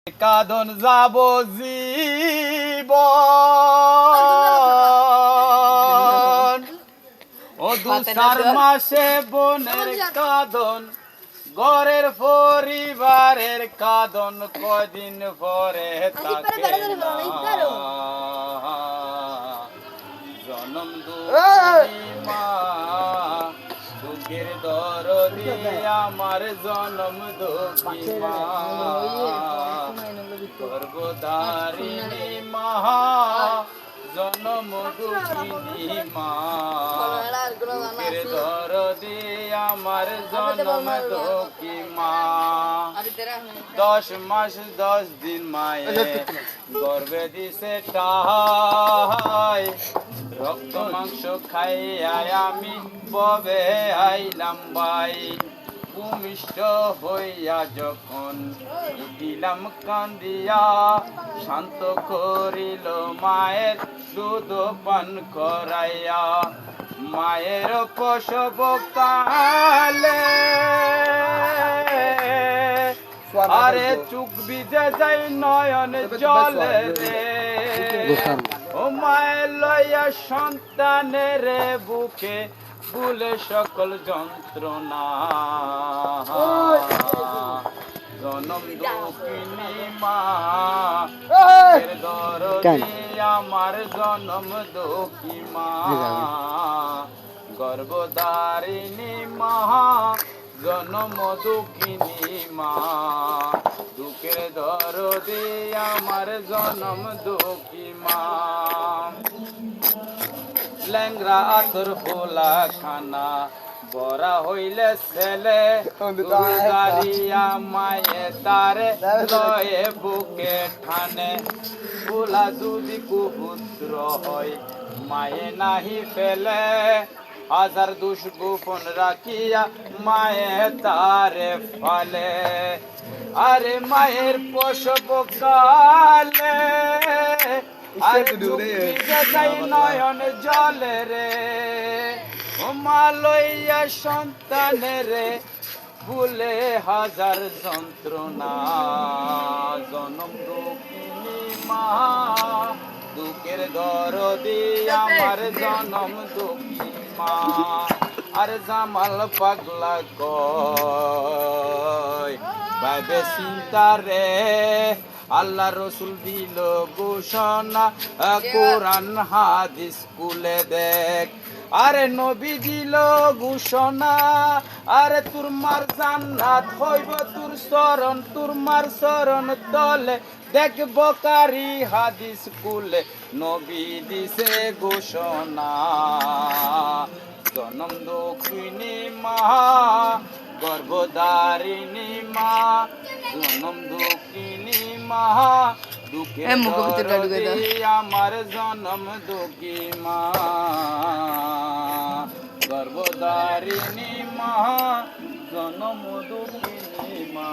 কাঁদন যাব জীবন ও 2-4 মাসে বোনের কাঁদন ঘরের পরিবারের কাঁদন কদিন পরে থাকে না জনম দুঃখী মা দুঃখের দরদি আমার জনম দুঃখী মা গর্ভধারিণী মা জনম দুঃখিনী মা দুঃখের দরদি আমার জনম দুঃখী মা 10 মাস 10 দিন মায়ে গর্ভে দিছে টাই রক্ত মাংস খাইয়া আমি ববে আইলাম ভাই ভূমিষ্ঠ হইয়া যখন উঠিলাম কান্দিয়া শান্ত করিল মায়ের দুধ পান করাইয়া মায়ের প্রসব কালে আরে চুক ভিজে যাই নয়ন জলে রে ও মায়ের লইয়া সন্তানের বুকে ভুলে সকল যন্ত্রণা জনম দুঃখিনী মা দরদি আমার জনম দুঃখী মা গর্ভধারিণী মা জনম দুঃখিনী মা দুঃখের দরদি আমার জনম দুঃখী মা ল্যাংরা আতর ফোলা খানা বড়া হইলে ছেলে গাড়িয়া মায়ে তারে লয়ে বুকে ঠানে ফুলা যদি কুপুত্র হয় মায়ে নাহি ফেলে হাজার দুষ গোপন রাখিয়া মায়ে তারে ফলে আরে মায়ের প্রসব কালে নয়ন জলে রে ও মা লইয়া সন্তানের ভুলে হাজার যন্ত্রণা জনম দুঃখিনী মা দুঃখের দরদি আমার জনম দুঃখী মা আর জামাল পাগলা কয় ভাবে চিন্তা রে আল্লাহ রসুল দিল ঘোষণা কোরআন হাদিস কুলে দেখ আরে নবী দিল ঘোষণা আরে তোর মার জান্নাত হইব তোর মার চরণ তলে দেখব কারি হাদিস কুলে নবী দিছে ঘোষণা জনম দুঃখিনী মা গর্ভধারিণী মা জনম দুঃখিনী মা দুঃখের দরদি আমার জনম দুঃখী মা গর্ভধারিণী মা জনম দুঃখিনী মা।